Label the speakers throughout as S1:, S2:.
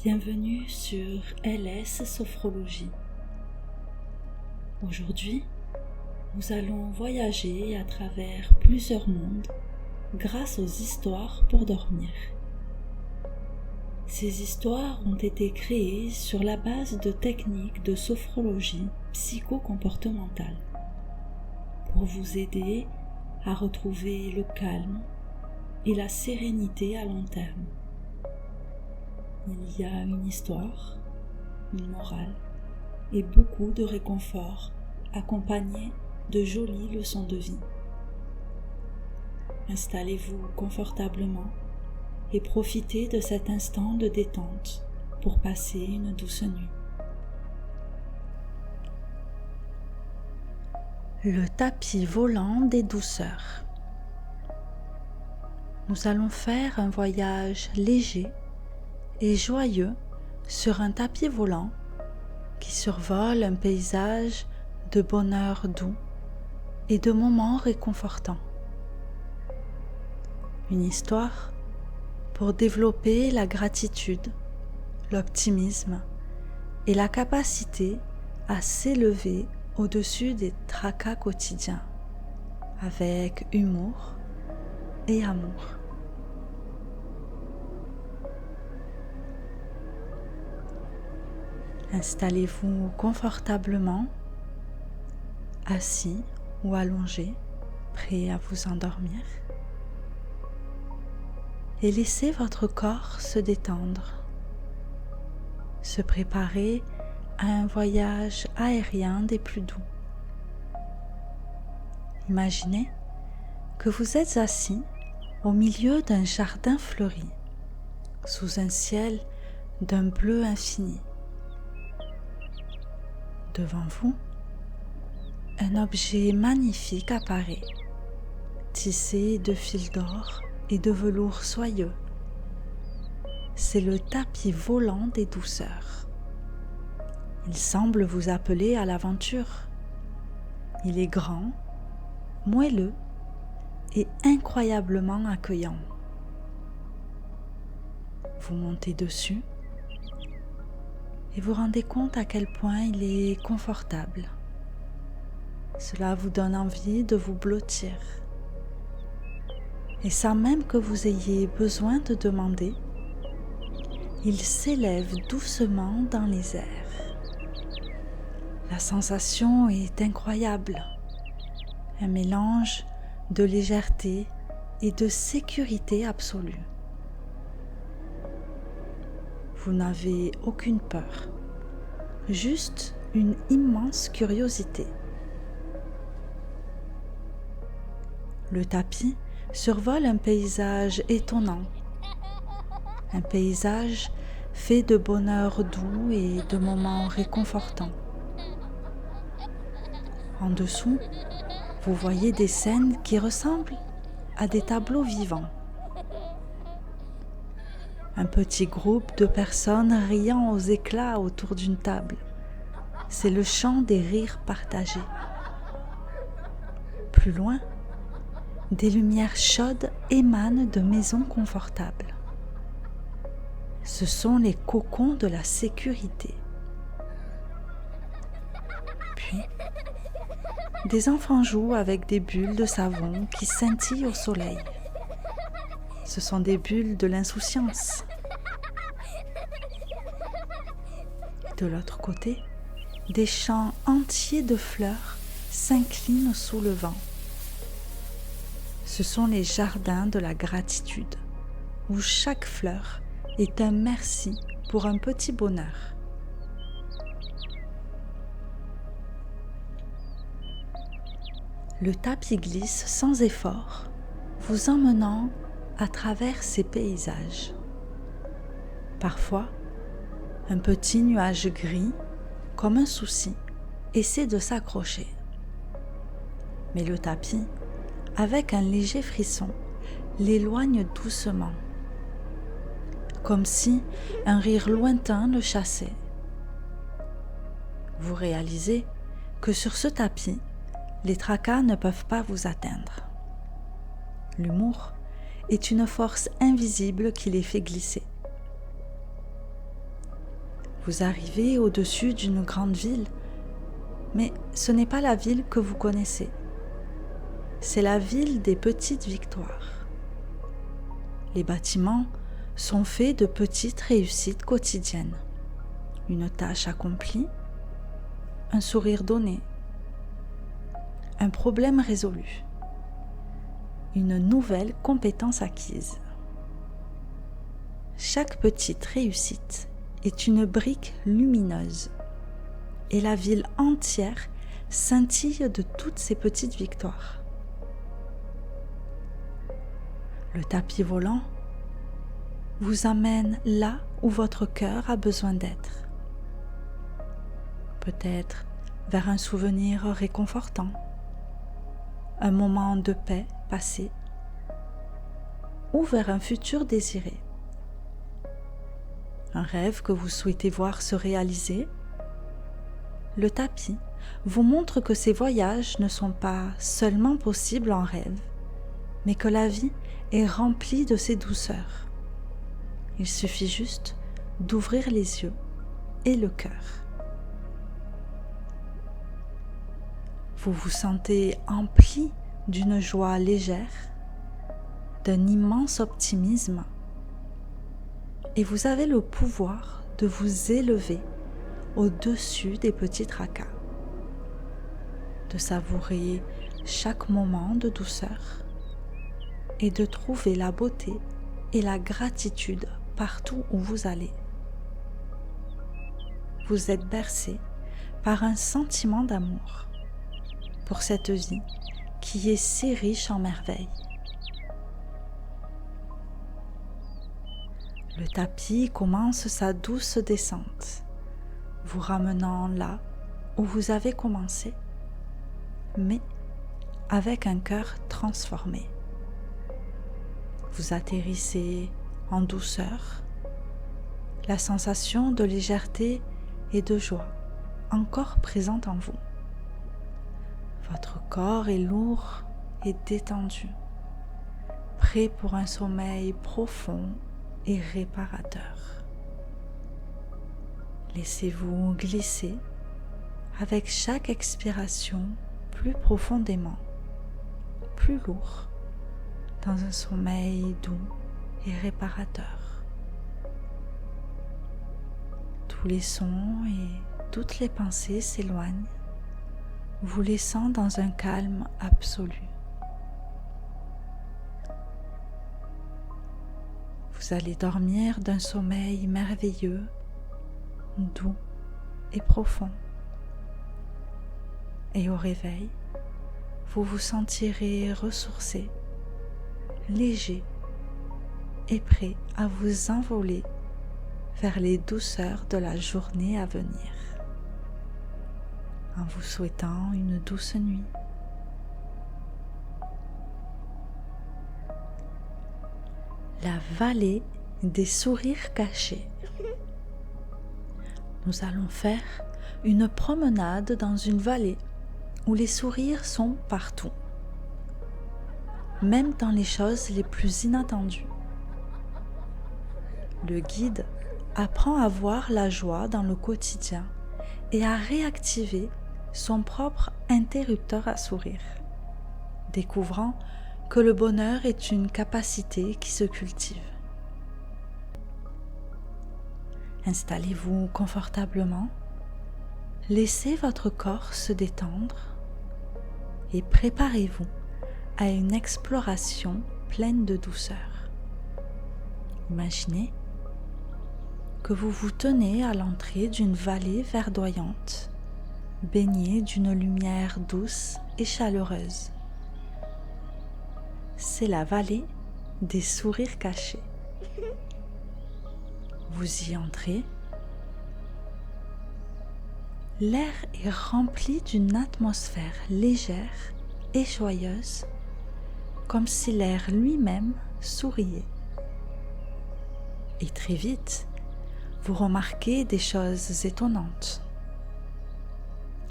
S1: Bienvenue sur LS Sophrologie. Aujourd'hui, nous allons voyager à travers plusieurs mondes grâce aux histoires pour dormir. Ces histoires ont été créées sur la base de techniques de sophrologie psychocomportementale pour vous aider à retrouver le calme et la sérénité à long terme. Il y a une histoire, une morale et beaucoup de réconfort accompagnés de jolies leçons de vie. Installez-vous confortablement et profitez de cet instant de détente pour passer une douce nuit. Le tapis volant des douceurs. Nous allons faire un voyage léger et joyeux sur un tapis volant qui survole un paysage de bonheur doux et de moments réconfortants. Une histoire pour développer la gratitude, l'optimisme et la capacité à s'élever au-dessus des tracas quotidiens avec humour et amour. Installez-vous confortablement, assis ou allongé, prêt à vous endormir, et laissez votre corps se détendre, se préparer à un voyage aérien des plus doux. Imaginez que vous êtes assis au milieu d'un jardin fleuri, sous un ciel d'un bleu infini. Devant vous, un objet magnifique apparaît, tissé de fils d'or et de velours soyeux. C'est le tapis volant des douceurs. Il semble vous appeler à l'aventure. Il est grand, moelleux et incroyablement accueillant. Vous montez dessus et vous rendez compte à quel point il est confortable. Cela vous donne envie de vous blottir. Et sans même que vous ayez besoin de demander, il s'élève doucement dans les airs. La sensation est incroyable. Un mélange de légèreté et de sécurité absolue. Vous n'avez aucune peur, juste une immense curiosité. Le tapis survole un paysage étonnant, un paysage fait de bonheur doux et de moments réconfortants. En dessous, vous voyez des scènes qui ressemblent à des tableaux vivants. Un petit groupe de personnes riant aux éclats autour d'une table. C'est le chant des rires partagés. Plus loin, des lumières chaudes émanent de maisons confortables. Ce sont les cocons de la sécurité. Puis, des enfants jouent avec des bulles de savon qui scintillent au soleil. Ce sont des bulles de l'insouciance. De l'autre côté, des champs entiers de fleurs s'inclinent sous le vent. Ce sont les jardins de la gratitude, où chaque fleur est un merci pour un petit bonheur. Le tapis glisse sans effort, vous emmenant à travers ces paysages. Parfois, un petit nuage gris, comme un souci, essaie de s'accrocher. Mais le tapis, avec un léger frisson, l'éloigne doucement, comme si un rire lointain le chassait. Vous réalisez que sur ce tapis, les tracas ne peuvent pas vous atteindre. L'humour est une force invisible qui les fait glisser. Vous arrivez au-dessus d'une grande ville, mais ce n'est pas la ville que vous connaissez. C'est la ville des petites victoires. Les bâtiments sont faits de petites réussites quotidiennes. Une tâche accomplie, un sourire donné, un problème résolu, une nouvelle compétence acquise. Chaque petite réussite est une brique lumineuse et la ville entière scintille de toutes ces petites victoires. Le tapis volant vous amène là où votre cœur a besoin d'être. Peut-être vers un souvenir réconfortant, un moment de paix passé, ou vers un futur désiré. Un rêve que vous souhaitez voir se réaliser. Le tapis vous montre que ces voyages ne sont pas seulement possibles en rêve, mais que la vie est remplie de ces douceurs. Il suffit juste d'ouvrir les yeux et le cœur. Vous vous sentez empli d'une joie légère, d'un immense optimisme, et vous avez le pouvoir de vous élever au-dessus des petits tracas, de savourer chaque moment de douceur et de trouver la beauté et la gratitude partout où vous allez. Vous êtes bercé par un sentiment d'amour pour cette vie qui est si riche en merveilles. Le tapis commence sa douce descente, vous ramenant là où vous avez commencé, mais avec un cœur transformé. Vous atterrissez en douceur, la sensation de légèreté et de joie encore présente en vous. Votre corps est lourd et détendu, prêt pour un sommeil profond et réparateur. Laissez-vous glisser avec chaque expiration plus profondément, plus lourd, dans un sommeil doux et réparateur. Tous les sons et toutes les pensées s'éloignent, vous laissant dans un calme absolu. Vous allez dormir d'un sommeil merveilleux, doux et profond. Et au réveil, vous vous sentirez ressourcé, léger et prêt à vous envoler vers les douceurs de la journée à venir. En vous souhaitant une douce nuit. La vallée des sourires cachés. Nous allons faire une promenade dans une vallée où les sourires sont partout, même dans les choses les plus inattendues. Le guide apprend à voir la joie dans le quotidien et à réactiver son propre interrupteur à sourire, découvrant que le bonheur est une capacité qui se cultive. Installez-vous confortablement, laissez votre corps se détendre et préparez-vous à une exploration pleine de douceur. Imaginez que vous vous tenez à l'entrée d'une vallée verdoyante, baignée d'une lumière douce et chaleureuse. C'est la vallée des sourires cachés. Vous y entrez. L'air est rempli d'une atmosphère légère et joyeuse, comme si l'air lui-même souriait. Et très vite, vous remarquez des choses étonnantes.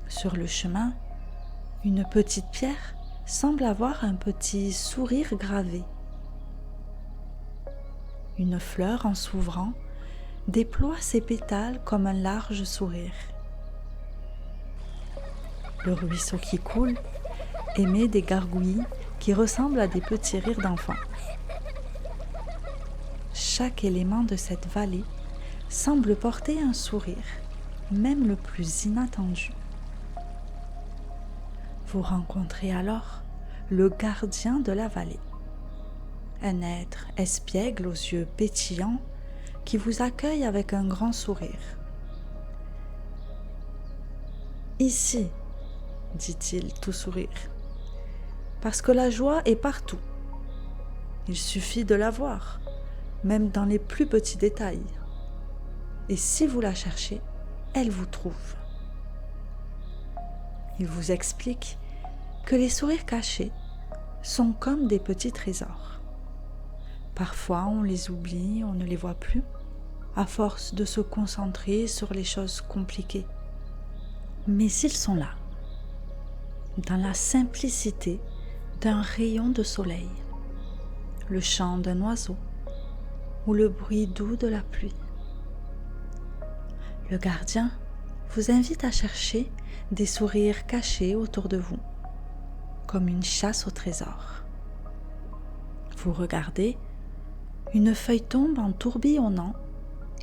S1: Sur le chemin, une petite pierre semble avoir un petit sourire gravé. Une fleur, en s'ouvrant, déploie ses pétales comme un large sourire. Le ruisseau qui coule émet des gargouillis qui ressemblent à des petits rires d'enfants. Chaque élément de cette vallée semble porter un sourire, même le plus inattendu. Vous rencontrez alors le gardien de la vallée, un être espiègle aux yeux pétillants qui vous accueille avec un grand sourire. « Ici, dit-il tout sourire, parce que la joie est partout. Il suffit de la voir, même dans les plus petits détails. Et si vous la cherchez, elle vous trouve. » Il vous explique que les sourires cachés sont comme des petits trésors. Parfois, on les oublie, on ne les voit plus, à force de se concentrer sur les choses compliquées. Mais ils sont là, dans la simplicité d'un rayon de soleil, le chant d'un oiseau ou le bruit doux de la pluie. Le gardien vous invite à chercher des sourires cachés autour de vous, comme une chasse au trésor. Vous regardez, une feuille tombe en tourbillonnant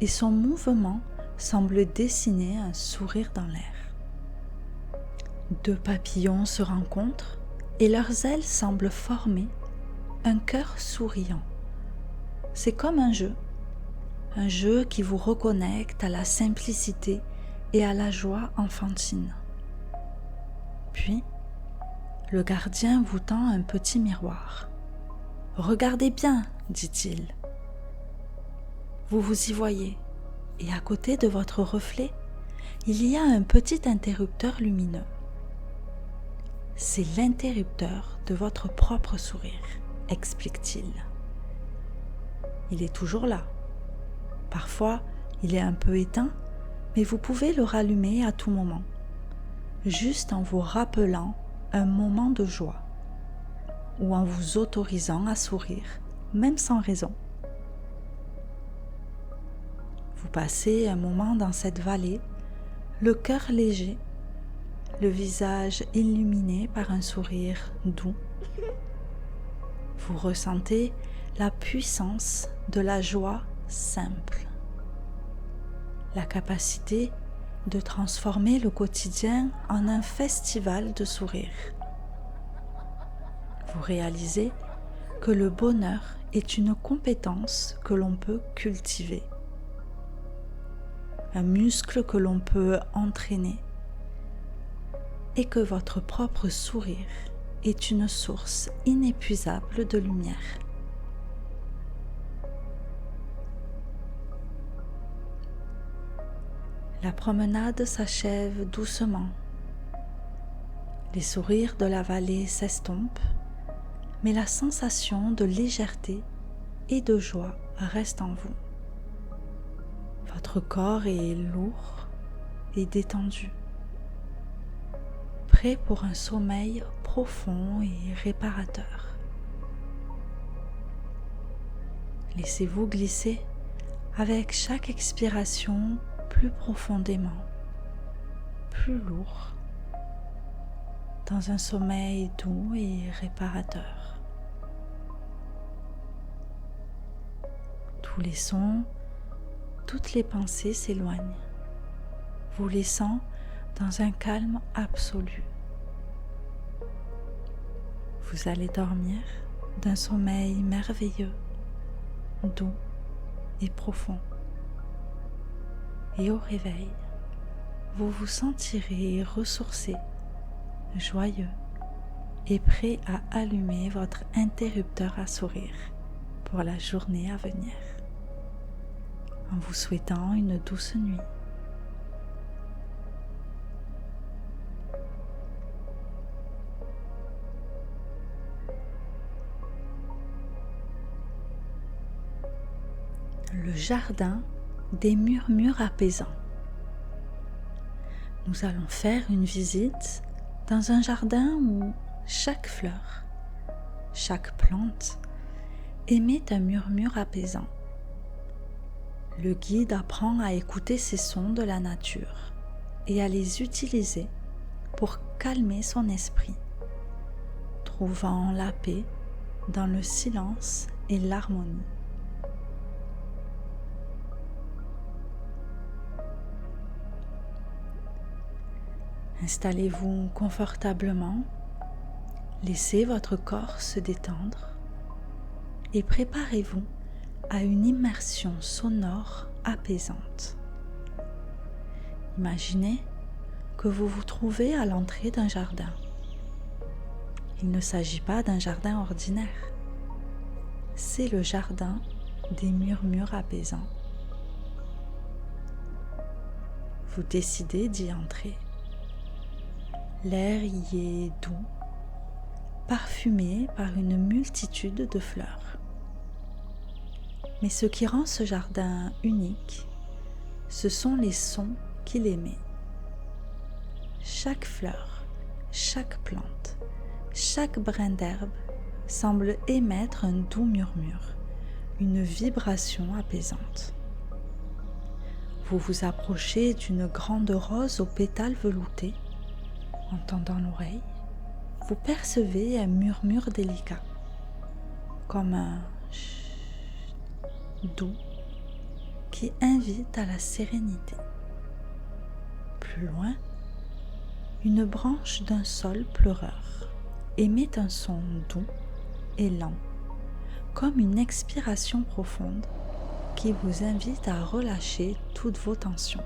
S1: et son mouvement semble dessiner un sourire dans l'air. Deux papillons se rencontrent et leurs ailes semblent former un cœur souriant. C'est comme un jeu qui vous reconnecte à la simplicité et à la joie enfantine. Puis, le gardien vous tend un petit miroir. « Regardez bien, dit-il. Vous vous y voyez, et à côté de votre reflet, il y a un petit interrupteur lumineux. C'est l'interrupteur de votre propre sourire, explique-t-il. Il est toujours là. Parfois, il est un peu éteint, mais vous pouvez le rallumer à tout moment, juste en vous rappelant un moment de joie ou en vous autorisant à sourire, même sans raison. Vous passez un moment dans cette vallée, le cœur léger, le visage illuminé par un sourire doux. Vous ressentez la puissance de la joie simple, la capacité de transformer le quotidien en un festival de sourires. Vous réalisez que le bonheur est une compétence que l'on peut cultiver, un muscle que l'on peut entraîner, et que votre propre sourire est une source inépuisable de lumière. La promenade s'achève doucement. Les sourires de la vallée s'estompent, mais la sensation de légèreté et de joie reste en vous. Votre corps est lourd et détendu, prêt pour un sommeil profond et réparateur. Laissez-vous glisser avec chaque expiration plus profondément, plus lourd, dans un sommeil doux et réparateur. Tous les sons, toutes les pensées s'éloignent, vous laissant dans un calme absolu. Vous allez dormir d'un sommeil merveilleux, doux et profond. Et au réveil, vous vous sentirez ressourcé, joyeux et prêt à allumer votre interrupteur à sourire pour la journée à venir. En vous souhaitant une douce nuit. Le jardin des murmures apaisants. Nous allons faire une visite dans un jardin où chaque fleur, chaque plante émet un murmure apaisant. Le guide apprend à écouter ces sons de la nature et à les utiliser pour calmer son esprit, trouvant la paix dans le silence et l'harmonie. Installez-vous confortablement, laissez votre corps se détendre et préparez-vous à une immersion sonore apaisante. Imaginez que vous vous trouvez à l'entrée d'un jardin. Il ne s'agit pas d'un jardin ordinaire, c'est le jardin des murmures apaisants. Vous décidez d'y entrer. L'air y est doux, parfumé par une multitude de fleurs. Mais ce qui rend ce jardin unique, ce sont les sons qu'il émet. Chaque fleur, chaque plante, chaque brin d'herbe semble émettre un doux murmure, une vibration apaisante. Vous vous approchez d'une grande rose aux pétales veloutés. En tendant l'oreille, vous percevez un murmure délicat, comme un chut doux qui invite à la sérénité. Plus loin, une branche d'un saule pleureur émet un son doux et lent, comme une expiration profonde qui vous invite à relâcher toutes vos tensions.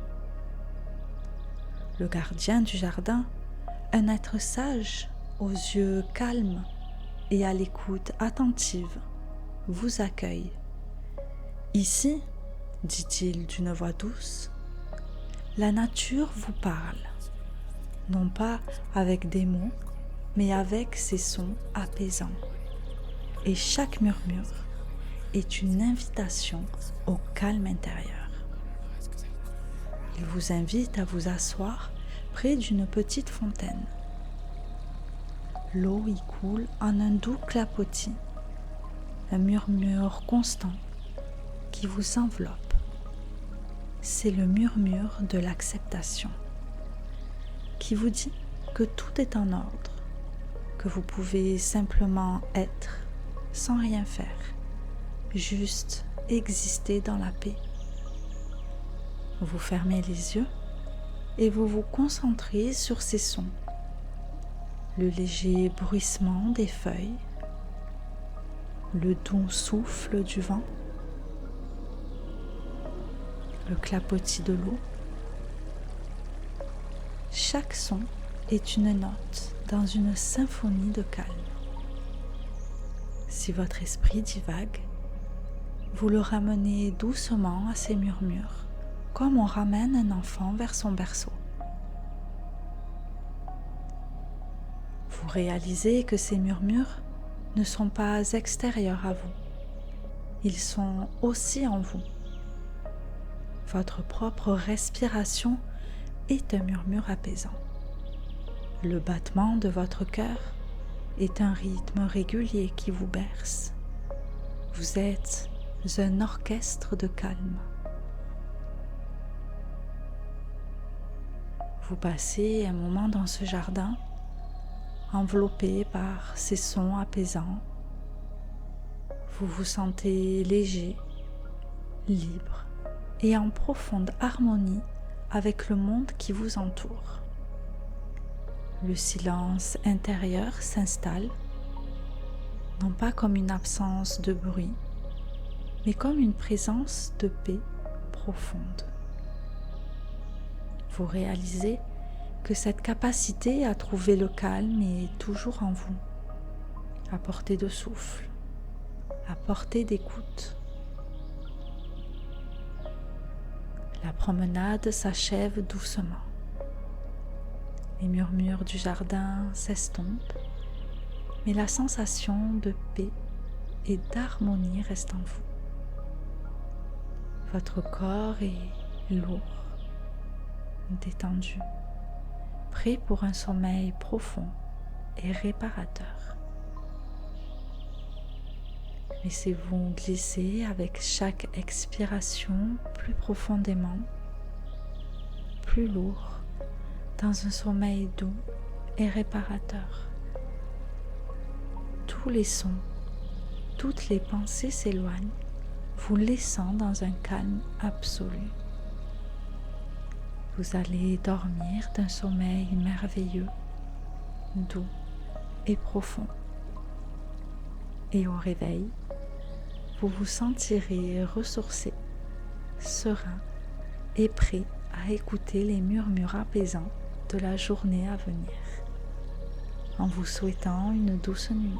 S1: Le gardien du jardin, un être sage, aux yeux calmes et à l'écoute attentive, vous accueille. Ici, dit-il d'une voix douce, la nature vous parle, non pas avec des mots, mais avec ses sons apaisants. Et chaque murmure est une invitation au calme intérieur. Il vous invite à vous asseoir près d'une petite fontaine. L'eau y coule en un doux clapotis, un murmure constant qui vous enveloppe. C'est le murmure de l'acceptation qui vous dit que tout est en ordre, que vous pouvez simplement être sans rien faire, juste exister dans la paix. Vous fermez les yeux et vous vous concentrez sur ces sons. Le léger bruissement des feuilles, le doux souffle du vent, le clapotis de l'eau. Chaque son est une note dans une symphonie de calme. Si votre esprit divague, vous le ramenez doucement à ces murmures, comme on ramène un enfant vers son berceau. Vous réalisez que ces murmures ne sont pas extérieurs à vous. Ils sont aussi en vous. Votre propre respiration est un murmure apaisant. Le battement de votre cœur est un rythme régulier qui vous berce. Vous êtes un orchestre de calme. Vous passez un moment dans ce jardin, enveloppé par ces sons apaisants. Vous vous sentez léger, libre et en profonde harmonie avec le monde qui vous entoure. Le silence intérieur s'installe, non pas comme une absence de bruit, mais comme une présence de paix profonde. Vous réalisez que cette capacité à trouver le calme est toujours en vous, à portée de souffle, à portée d'écoute. La promenade s'achève doucement. Les murmures du jardin s'estompent, mais la sensation de paix et d'harmonie reste en vous. Votre corps est lourd, détendu, prêt pour un sommeil profond et réparateur. Laissez-vous glisser avec chaque expiration plus profondément, plus lourd, dans un sommeil doux et réparateur. Tous les sons, toutes les pensées s'éloignent, vous laissant dans un calme absolu. Vous allez dormir d'un sommeil merveilleux, doux et profond. Et au réveil, vous vous sentirez ressourcé, serein et prêt à écouter les murmures apaisants de la journée à venir. En vous souhaitant une douce nuit.